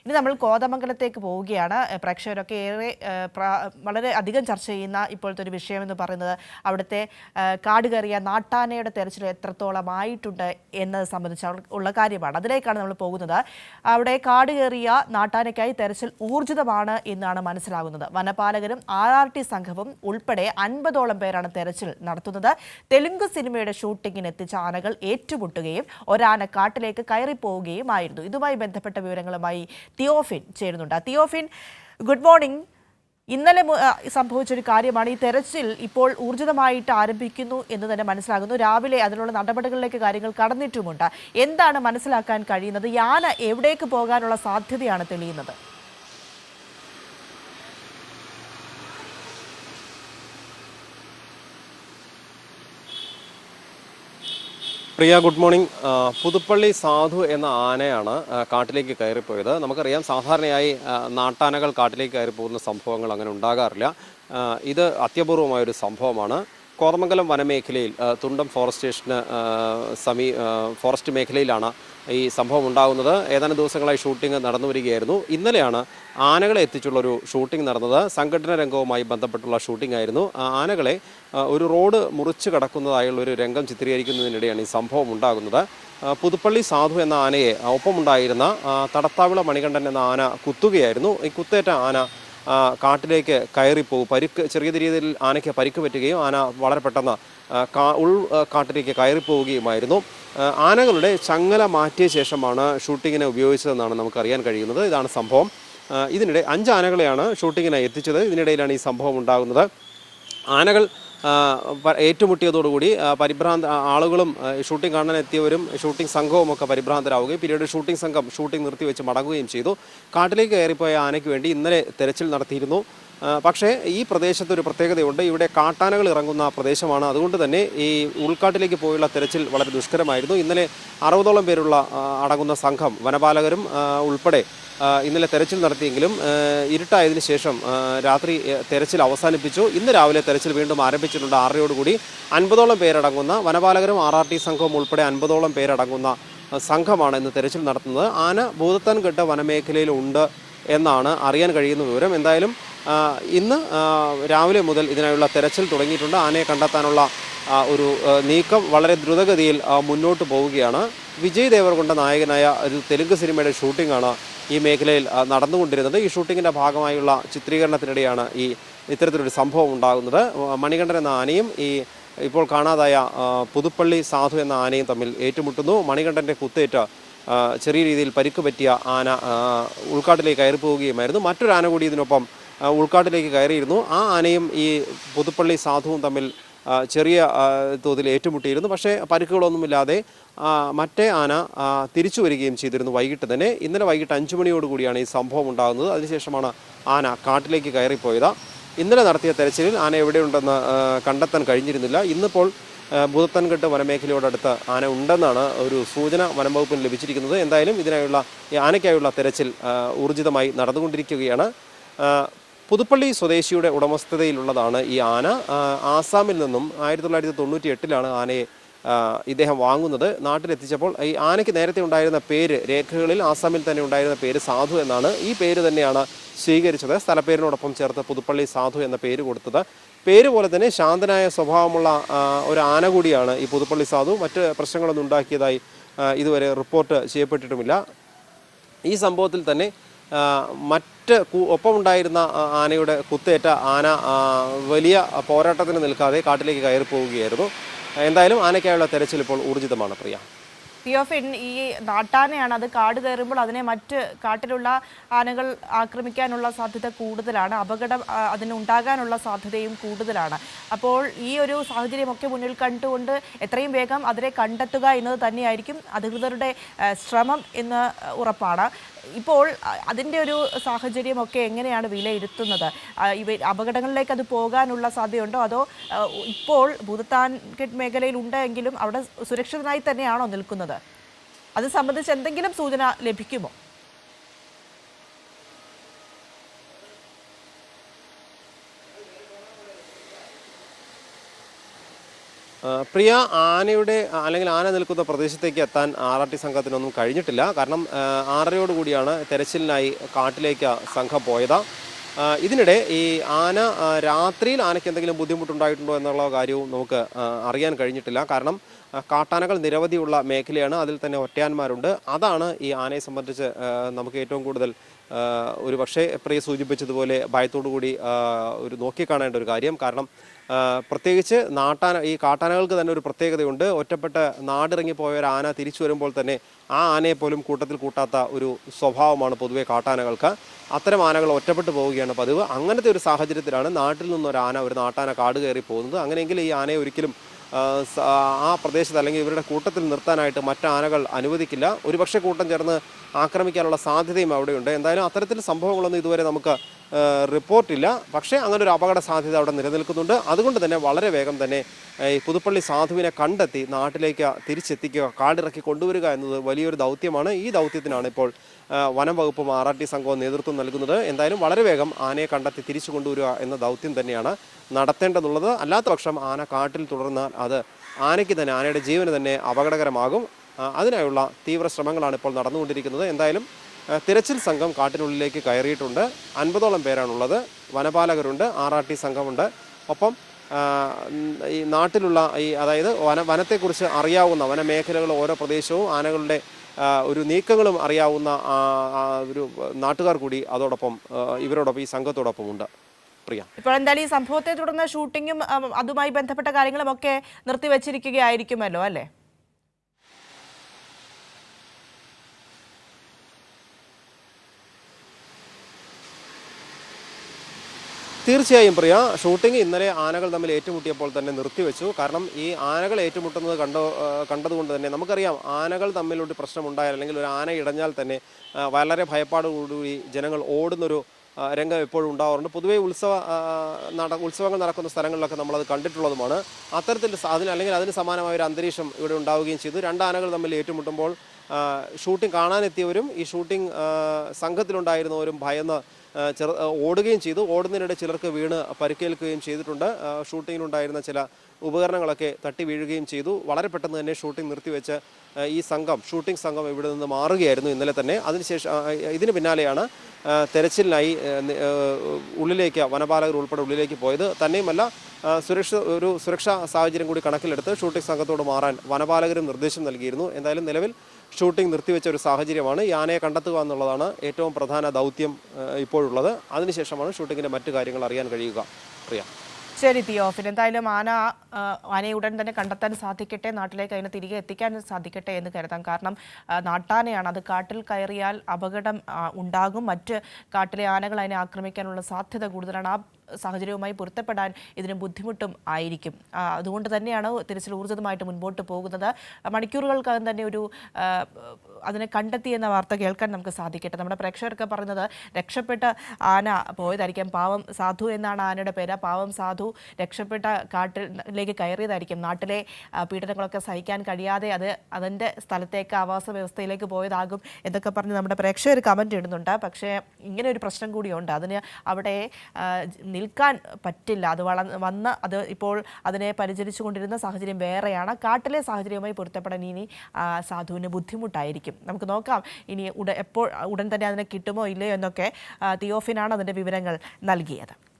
ഇനി നമ്മൾ കോതമംഗലത്തേക്ക് പോവുകയാണ്. പ്രേക്ഷകരൊക്കെ ഏറെ വളരെ അധികം ചർച്ച ചെയ്യുന്ന ഇപ്പോഴത്തെ ഒരു വിഷയമെന്ന് പറയുന്നത് അവിടുത്തെ കാട് കയറിയ നാട്ടാനയുടെ തെരച്ചിൽ എത്രത്തോളമായിട്ടുണ്ട് എന്നത് സംബന്ധിച്ച് ഉള്ള കാര്യമാണ്. അതിലേക്കാണ് നമ്മൾ പോകുന്നത്. അവിടെ കാട് കയറിയ നാട്ടാനയ്ക്കായി തെരച്ചിൽ ഊർജിതമാണ് എന്നാണ് മനസ്സിലാകുന്നത്. വനപാലകരും RRT സംഘവും ഉൾപ്പെടെ 50ഓളം പേരാണ് തെരച്ചിൽ നടത്തുന്നത്. തെലുങ്ക് സിനിമയുടെ ഷൂട്ടിങ്ങിന് എത്തിച്ച ആനകൾ ഏറ്റുമുട്ടുകയും ഒരാന കാട്ടിലേക്ക് കയറിപ്പോവുകയുമായിരുന്നു. ഇതുമായി ബന്ധപ്പെട്ട വിവരങ്ങളുമായി തിയോഫിൻ ചേരുന്നുണ്ട്. Theophin, good morning. ഇന്നലെ സംഭവിച്ചൊരു കാര്യമാണ്. ഈ തെരച്ചിൽ ഇപ്പോൾ ഊർജിതമായിട്ട് ആരംഭിക്കുന്നു എന്ന് തന്നെ മനസ്സിലാകുന്നു. രാവിലെ അതിനുള്ള നടപടികളിലേക്ക് കാര്യങ്ങൾ കടന്നിട്ടുമുണ്ട്. എന്താണ് മനസ്സിലാക്കാൻ കഴിയുന്നത്? ഈ ആന എവിടേക്ക് പോകാനുള്ള സാധ്യതയാണ് തെളിയുന്നത്? പ്രിയ, ഗുഡ് മോർണിംഗ്. പുതുപ്പള്ളി സാധു എന്ന ആനയാണ് കാട്ടിലേക്ക് കയറിപ്പോയത്. നമുക്കറിയാം, സാധാരണയായി നാട്ടാനകൾ കാട്ടിലേക്ക് കയറിപ്പോകുന്ന സംഭവങ്ങൾ അങ്ങനെ ഉണ്ടാകാറില്ല. ഇത് അത്യപൂർവമായൊരു സംഭവമാണ്. കോതമംഗലം വനമേഖലയിൽ തുണ്ടം ഫോറസ്റ്റ് സ്റ്റേഷന് ഫോറസ്റ്റ് മേഖലയിലാണ് ഈ സംഭവം ഉണ്ടാകുന്നത്. ഏതാനും ദിവസങ്ങളായി ഷൂട്ടിംഗ് നടന്നു വരികയായിരുന്നു. ഇന്നലെയാണ് ആനകളെ എത്തിച്ചുള്ളൊരു ഷൂട്ടിംഗ് നടന്നത്. സംഘടന രംഗവുമായി ബന്ധപ്പെട്ടുള്ള ഷൂട്ടിംഗ് ആയിരുന്നു. ആനകളെ ഒരു റോഡ് മുറിച്ച് കടക്കുന്നതായുള്ളൊരു രംഗം ചിത്രീകരിക്കുന്നതിനിടെയാണ് ഈ സംഭവം ഉണ്ടാകുന്നത്. പുതുപ്പള്ളി സാധു എന്ന ആനയെ ഒപ്പമുണ്ടായിരുന്ന തടത്താവിള മണികണ്ഠൻ എന്ന ആന കുത്തുകയായിരുന്നു. ഈ കുത്തേറ്റ ആന കാട്ടിലേക്ക് കയറിപ്പോകും. ചെറിയ രീതിയിൽ ആനയ്ക്ക് പരിക്ക് പറ്റുകയും ആന വളരെ പെട്ടെന്ന് കാട്ടിലേക്ക് കയറിപ്പോവുകയുമായിരുന്നു. ആനകളുടെ ചങ്ങല മാറ്റിയ ശേഷമാണ് ഷൂട്ടിങ്ങിനെ ഉപയോഗിച്ചതെന്നാണ് നമുക്കറിയാൻ കഴിയുന്നത്. ഇതാണ് സംഭവം. ഇതിനിടെ 5 ആനകളെയാണ് ഷൂട്ടിങ്ങിനായി എത്തിച്ചത്. ഇതിനിടയിലാണ് ഈ സംഭവം ഉണ്ടാകുന്നത്. ആനകൾ ഏറ്റുമുട്ടിയതോടുകൂടി ആളുകളും ഷൂട്ടിംഗ് കാണാൻ എത്തിയവരും ഷൂട്ടിംഗ് സംഘവും ഒക്കെ പരിഭ്രാന്തരാവുകയും പിന്നീട് ഷൂട്ടിംഗ് സംഘം ഷൂട്ടിംഗ് നിർത്തിവെച്ച് മടങ്ങുകയും ചെയ്തു. കാട്ടിലേക്ക് കയറിപ്പോയ ആനയ്ക്ക് വേണ്ടി ഇന്നലെ തെരച്ചിൽ നടത്തിയിരുന്നു. പക്ഷേ ഈ പ്രദേശത്തൊരു പ്രത്യേകതയുണ്ട്. ഇവിടെ കാട്ടാനകൾ ഇറങ്ങുന്ന പ്രദേശമാണ്. അതുകൊണ്ട് തന്നെ ഈ ഉൾക്കാട്ടിലേക്ക് പോയുള്ള തെരച്ചിൽ വളരെ ദുഷ്കരമായിരുന്നു. ഇന്നലെ 60ഓളം പേരുള്ള അടങ്ങുന്ന സംഘം വനപാലകരും ഉൾപ്പെടെ ഇന്നലെ തെരച്ചിൽ നടത്തിയെങ്കിലും ഇരുട്ടായതിനു ശേഷം രാത്രി തെരച്ചിൽ അവസാനിപ്പിച്ചു. ഇന്ന് രാവിലെ തെരച്ചിൽ വീണ്ടും ആരംഭിച്ചിട്ടുണ്ട്. 6:30യോടുകൂടി 50ഓളം പേരടങ്ങുന്ന വനപാലകരും RRT സംഘവും ഉൾപ്പെടെ 50ഓളം പേരടങ്ങുന്ന സംഘമാണ് ഇന്ന് തെരച്ചിൽ നടത്തുന്നത്. ആന ഭൂതത്താൻകെട്ട് വനമേഖലയിൽ ഉണ്ട് എന്നാണ് അറിയാൻ കഴിയുന്ന വിവരം. എന്തായാലും ഇന്ന് രാവിലെ മുതൽ ഇതിനായുള്ള തെരച്ചിൽ തുടങ്ങിയിട്ടുണ്ട്. ആനയെ കണ്ടെത്താനുള്ള ഒരു നീക്കം വളരെ ദ്രുതഗതിയിൽ മുന്നോട്ട് പോവുകയാണ്. വിജയ് ദേവരകൊണ്ട നായകനായ ഒരു തെലുങ്ക് സിനിമയുടെ ഷൂട്ടിംഗാണ് ഈ മേഖലയിൽ നടന്നുകൊണ്ടിരുന്നത്. ഈ ഷൂട്ടിങ്ങിൻ്റെ ഭാഗമായുള്ള ചിത്രീകരണത്തിനിടെയാണ് ഇത്തരത്തിലൊരു സംഭവം ഉണ്ടാകുന്നത്. മണികണ്ഠൻ എന്ന ആനയും ഇപ്പോൾ കാണാതായ പുതുപ്പള്ളി സാധു എന്ന ആനയും തമ്മിൽ ഏറ്റുമുട്ടുന്നു. മണികണ്ഠൻ്റെ കുത്തേറ്റ് ചെറിയ രീതിയിൽ പരിക്ക് പറ്റിയ ആന ഉൾക്കാട്ടിലേക്ക് കയറിപ്പോവുകയുമായിരുന്നു. മറ്റൊരു ആന കൂടി ഇതിനൊപ്പം ഉൾക്കാട്ടിലേക്ക് കയറിയിരുന്നു. ആ ആനയും ഈ പുതുപ്പള്ളി സാധുവും തമ്മിൽ ചെറിയ തോതിൽ ഏറ്റുമുട്ടിയിരുന്നു. പക്ഷേ പരിക്കുകളൊന്നുമില്ലാതെ മറ്റേ ആന തിരിച്ചു വരികയും ചെയ്തിരുന്നു വൈകിട്ട് തന്നെ. ഇന്നലെ വൈകിട്ട് 5 മണിയോടുകൂടിയാണ് ഈ സംഭവം ഉണ്ടാകുന്നത്. അതിനുശേഷമാണ് ആന കാട്ടിലേക്ക് കയറിപ്പോയത്. ഇന്നലെ നടത്തിയ തെരച്ചിലിൽ ആന എവിടെയുണ്ടെന്ന് കണ്ടെത്താൻ കഴിഞ്ഞിരുന്നില്ല. ഇന്നിപ്പോൾ ഭൂതത്താൻകെട്ട് വനമേഖലയോടടുത്ത് ആന ഉണ്ടെന്നാണ് ഒരു സൂചന വനംവകുപ്പിന് ലഭിച്ചിരിക്കുന്നത്. എന്തായാലും ഈ ആനയ്ക്കായുള്ള തെരച്ചിൽ ഊർജിതമായി നടന്നുകൊണ്ടിരിക്കുകയാണ്. പുതുപ്പള്ളി സ്വദേശിയുടെ ഉടമസ്ഥതയിലുള്ളതാണ് ഈ ആന. ആസാമിൽ നിന്നും 1998 ആനയെ ഇദ്ദേഹം വാങ്ങുന്നത്. നാട്ടിലെത്തിച്ചപ്പോൾ ഈ ആനയ്ക്ക് നേരത്തെ ഉണ്ടായിരുന്ന പേര്, രേഖകളിൽ ആസാമിൽ തന്നെ ഉണ്ടായിരുന്ന പേര് സാധു എന്നാണ്. ഈ പേര് തന്നെയാണ് സ്വീകരിച്ചത്. സ്ഥലപ്പേരിനോടൊപ്പം ചേർത്ത് പുതുപ്പള്ളി സാധു എന്ന പേര് കൊടുത്തത്. പേര് പോലെ തന്നെ ശാന്തനായ സ്വഭാവമുള്ള ഒരു ആന കൂടിയാണ് ഈ പുതുപ്പള്ളി സാധു. മറ്റ് പ്രശ്നങ്ങളൊന്നും ഉണ്ടാക്കിയതായി ഇതുവരെ റിപ്പോർട്ട് ചെയ്യപ്പെട്ടിട്ടുമില്ല. ഈ സംഭവത്തിൽ തന്നെ ഒപ്പമുണ്ടായിരുന്ന ആനയുടെ കുത്തേറ്റ ആന വലിയ പോരാട്ടത്തിന് നിൽക്കാതെ കാട്ടിലേക്ക് കയറിപ്പോവുകയായിരുന്നു. എന്തായാലും ആനയ്ക്കായുള്ള തെരച്ചിൽ ഇപ്പോൾ ഊർജിതമാണ്. പ്രിയ, തിയോഫിൻ, ഈ നാട്ടാനയാണ്. അത് കാട് കയറുമ്പോൾ അതിനെ മറ്റ് കാട്ടിലുള്ള ആനകൾ ആക്രമിക്കാനുള്ള സാധ്യത കൂടുതലാണ്. അപകടം അതിനുണ്ടാകാനുള്ള സാധ്യതയും കൂടുതലാണ്. അപ്പോൾ ഈ ഒരു സാഹചര്യമൊക്കെ മുന്നിൽ കണ്ടുകൊണ്ട് എത്രയും വേഗം അതിനെ കണ്ടെത്തുക എന്നത് തന്നെയായിരിക്കും അധികൃതരുടെ ശ്രമം എന്ന് ഉറപ്പാണ്. ഇപ്പോൾ അതിൻ്റെ ഒരു സാഹചര്യമൊക്കെ എങ്ങനെയാണ് വിലയിരുത്തുന്നത്? അപകടങ്ങളിലേക്ക് അത് പോകാനുള്ള സാധ്യതയുണ്ടോ? അതോ ഇപ്പോൾ ഭൂതത്താൻകെട്ട് മേഖലയിൽ ഉണ്ടെങ്കിലും അവിടെ സുരക്ഷിതനായി തന്നെയാണോ നിൽക്കുന്നത്? അത് സംബന്ധിച്ച് എന്തെങ്കിലും സൂചന ലഭിക്കുമോ? പ്രിയ, ആനയുടെ അല്ലെങ്കിൽ ആന നിൽക്കുന്ന പ്രദേശത്തേക്ക് എത്താൻ RRT സംഘത്തിനൊന്നും കഴിഞ്ഞിട്ടില്ല. കാരണം 6:30 കൂടിയാണ് തെരച്ചിലിനായി കാട്ടിലേക്ക് സംഘം പോയത്. ഇതിനിടെ ഈ ആന രാത്രിയിൽ ആനയ്ക്ക് എന്തെങ്കിലും ബുദ്ധിമുട്ടുണ്ടായിട്ടുണ്ടോ എന്നുള്ള കാര്യവും നമുക്ക് അറിയാൻ കഴിഞ്ഞിട്ടില്ല. കാരണം കാട്ടാനകൾ നിരവധിയുള്ള മേഖലയാണ്, അതിൽ തന്നെ ഒറ്റയാന്മാരുണ്ട്. അതാണ് ഈ ആനയെ സംബന്ധിച്ച് നമുക്ക് ഏറ്റവും കൂടുതൽ ഒരു പക്ഷേ പ്രിയ സൂചിപ്പിച്ചതുപോലെ ഭയത്തോടു കൂടി ഒരു നോക്കിക്കാണേണ്ട ഒരു കാര്യം. കാരണം പ്രത്യേകിച്ച് ഈ കാട്ടാനകൾക്ക് തന്നെ ഒരു പ്രത്യേകതയുണ്ട്. ഒറ്റപ്പെട്ട നാടിറങ്ങിപ്പോയ ഒരു ആന തിരിച്ചു വരുമ്പോൾ തന്നെ ആ ആനയെ പോലും കൂട്ടത്തിൽ കൂട്ടാത്ത ഒരു സ്വഭാവമാണ് പൊതുവെ കാട്ടാനകൾക്ക്. അത്തരം ആനകൾ ഒറ്റപ്പെട്ടു പോവുകയാണ് പതിവ്. അങ്ങനത്തെ ഒരു സാഹചര്യത്തിലാണ് നാട്ടിൽ ഒരു നാട്ടാന കാട് കയറി പോകുന്നത്. അങ്ങനെയെങ്കിൽ ഈ ആനയെ ഒരിക്കലും ആ പ്രദേശത്ത് അല്ലെങ്കിൽ ഇവരുടെ കൂട്ടത്തിൽ നിർത്താനായിട്ട് മറ്റാനകൾ അനുവദിക്കില്ല. ഒരുപക്ഷെ കൂട്ടം ചേർന്ന് ആക്രമിക്കാനുള്ള സാധ്യതയും അവിടെയുണ്ട്. എന്തായാലും അത്തരത്തിൽ സംഭവങ്ങളൊന്നും ഇതുവരെ നമുക്ക് റിപ്പോർട്ടില്ല. പക്ഷേ അങ്ങനെ ഒരു അപകട സാധ്യത അവിടെ നിലനിൽക്കുന്നുണ്ട്. അതുകൊണ്ട് തന്നെ വളരെ വേഗം തന്നെ ഈ പുതുപ്പള്ളി സാധുവിനെ കണ്ടെത്തി നാട്ടിലേക്ക് തിരിച്ചെത്തിക്കുക, കാടിറക്കി കൊണ്ടുവരിക എന്നത് വലിയൊരു ദൗത്യമാണ്. ഈ ദൗത്യത്തിനാണ് ഇപ്പോൾ വനം വകുപ്പും RRT സംഘവും നേതൃത്വം നൽകുന്നത്. എന്തായാലും വളരെ വേഗം ആനയെ കണ്ടെത്തി തിരിച്ചു കൊണ്ടുവരിക എന്ന ദൗത്യം തന്നെയാണ് നടത്തേണ്ടതുള്ളത്. അല്ലാത്ത പക്ഷം ആന കാട്ടിൽ തുടർന്നാൽ അത് ആനയുടെ ജീവന് തന്നെ അപകടകരമാകും. അതിനായുള്ള തീവ്ര ശ്രമങ്ങളാണ് ഇപ്പോൾ നടന്നുകൊണ്ടിരിക്കുന്നത്. എന്തായാലും തിരച്ചിൽ സംഘം കാട്ടിനുള്ളിലേക്ക് കയറിയിട്ടുണ്ട്. 50ഓളം പേരാണുള്ളത്. വനപാലകരുണ്ട്, RRT സംഘമുണ്ട്. ഒപ്പം ഈ നാട്ടിലുള്ള അതായത് വനത്തെക്കുറിച്ച് അറിയാവുന്ന വനമേഖലകൾ, ഓരോ പ്രദേശവും ആനകളുടെ ഒരു നീക്കങ്ങളും അറിയാവുന്ന ഒരു നാട്ടുകാർ കൂടി അതോടൊപ്പം ഇവരോടൊപ്പം ഈ സംഘത്തോടൊപ്പം ഉണ്ട്. പ്രിയ, ഇപ്പോൾ എന്തായാലും ഈ സംഭവത്തെ തുടർന്ന് ഷൂട്ടിങ്ങും അതുമായി ബന്ധപ്പെട്ട കാര്യങ്ങളും ഒക്കെ നിർത്തിവെച്ചിരിക്കുകയായിരിക്കുമല്ലോ അല്ലേ? തീർച്ചയായും പ്രിയ, ഷൂട്ടിംഗ് ഇന്നലെ ആനകൾ തമ്മിൽ ഏറ്റുമുട്ടിയപ്പോൾ തന്നെ നിർത്തിവെച്ചു. കാരണം ഈ ആനകൾ ഏറ്റുമുട്ടുന്നത് കണ്ടതുകൊണ്ട് തന്നെ നമുക്കറിയാം, ആനകൾ തമ്മിലൊരു പ്രശ്നമുണ്ടായാൽ അല്ലെങ്കിൽ ഒരു ആന ഇടഞ്ഞാൽ തന്നെ വളരെ ഭയപ്പാടോടുകൂടി ജനങ്ങൾ ഓടുന്നൊരു രംഗം എപ്പോഴും ഉണ്ടാവാറുണ്ട്. പൊതുവേ ഉത്സവങ്ങൾ നടക്കുന്ന സ്ഥലങ്ങളിലൊക്കെ നമ്മളത് കണ്ടിട്ടുള്ളതുമാണ്. അത്തരത്തിൽ അതിന് സമാനമായ ഒരു അന്തരീക്ഷം ഇവിടെ ഉണ്ടാവുകയും ചെയ്തു. രണ്ട് ആനകൾ തമ്മിൽ ഏറ്റുമുട്ടുമ്പോൾ ഷൂട്ടിംഗ് കാണാനെത്തിയവരും ഈ ഷൂട്ടിംഗ് സംഘത്തിലുണ്ടായിരുന്നവരും ഭയന്ന് ഓടുകയും ചെയ്തു. ഓടുന്നതിനിടെ ചിലർക്ക് വീണ് പരിക്കേൽക്കുകയും ചെയ്തിട്ടുണ്ട്. ഷൂട്ടിങ്ങിനുണ്ടായിരുന്ന ചില ഉപകരണങ്ങളൊക്കെ തട്ടി വീഴുകയും ചെയ്തു. വളരെ പെട്ടെന്ന് തന്നെ ഷൂട്ടിംഗ് നിർത്തിവെച്ച് ഈ ഷൂട്ടിംഗ് സംഘം ഇവിടെ നിന്ന് മാറുകയായിരുന്നു ഇന്നലെ തന്നെ. അതിനുശേഷം ഇതിന് പിന്നാലെയാണ് തെരച്ചിലിനായി ഉള്ളിലേക്ക് വനപാലകർ ഉൾപ്പെടെ ഉള്ളിലേക്ക് പോയത്. തന്നെയുമല്ല, സുരക്ഷാ സാഹചര്യം കൂടി കണക്കിലെടുത്ത് ഷൂട്ടിംഗ് സംഘത്തോട് മാറാൻ വനപാലകരും നിർദ്ദേശം നൽകിയിരുന്നു. എന്തായാലും നിലവിൽ ഷൂട്ടിംഗ് നിർത്തിവെച്ച ഒരു സാഹചര്യമാണ്. ഈ ആനയെ കണ്ടെത്തുക എന്നുള്ളതാണ് ഏറ്റവും പ്രധാന ദൗത്യം ഇപ്പോഴുള്ളത്. അതിനുശേഷമാണ് ഷൂട്ടിങ്ങിൻ്റെ മറ്റു കാര്യങ്ങൾ അറിയാൻ കഴിയുക. പ്രിയ, ശരി തിയോഫിൻ, എന്തായാലും ആനയെ ഉടൻ തന്നെ കണ്ടെത്താൻ സാധിക്കട്ടെ, നാട്ടിലേക്ക് അതിനെ തിരികെ എത്തിക്കാൻ സാധിക്കട്ടെ എന്ന് കരുതാം. കാരണം നാട്ടാനയാണ്, അത് കാട്ടിൽ കയറിയാൽ അപകടം ഉണ്ടാകും. മറ്റ് കാട്ടിലെ ആനകൾ അതിനെ ആക്രമിക്കാനുള്ള സാധ്യത കൂടുതലാണ്. ആ സാഹചര്യവുമായി പൊരുത്തപ്പെടാൻ ഇതിന് ബുദ്ധിമുട്ടും ആയിരിക്കും. അതുകൊണ്ട് തന്നെയാണ് തിരച്ചിൽ ഊർജിതമായിട്ട് മുൻപോട്ട് പോകുന്നത്. മണിക്കൂറുകൾക്കകം തന്നെ അതിനെ കണ്ടെത്തി എന്ന വാർത്ത കേൾക്കാൻ നമുക്ക് സാധിക്കട്ടെ. നമ്മുടെ പ്രേക്ഷകർക്ക് പറയുന്നത് രക്ഷപ്പെട്ട ആന പോയതായിരിക്കാം. പാവം സാധു എന്നാണ് ആനയുടെ പേര്. പാവം സാധു രക്ഷപ്പെട്ട കാട്ടിലേക്ക് കയറിയതായിരിക്കും. നാട്ടിലെ പീഡനങ്ങളൊക്കെ സഹിക്കാൻ കഴിയാതെ അതിൻ്റെ സ്ഥലത്തേക്ക്, ആവാസ വ്യവസ്ഥയിലേക്ക് പോയതാകും എന്നൊക്കെ പറഞ്ഞ് നമ്മുടെ പ്രേക്ഷകർ കമൻറ്റ് ഇടുന്നുണ്ട്. പക്ഷേ ഇങ്ങനെ ഒരു പ്രശ്നം കൂടിയുണ്ട്. അതിന് അവിടെ നിൽക്കാൻ പറ്റില്ല. അത് ഇപ്പോൾ അതിനെ പരിചരിച്ചു കൊണ്ടിരുന്ന സാഹചര്യം വേറെയാണ്. കാട്ടിലെ സാഹചര്യവുമായി പൊരുത്തപ്പെടാൻ ഇനി സാധുവിന് ബുദ്ധിമുട്ടായിരിക്കും. നമുക്ക് നോക്കാം ഇനി ഉടൻ തന്നെ അതിനെ കിട്ടുമോ ഇല്ലയോ എന്നൊക്കെ. തിയോഫിനാണ് അതിൻ്റെ വിവരങ്ങൾ നൽകിയത്.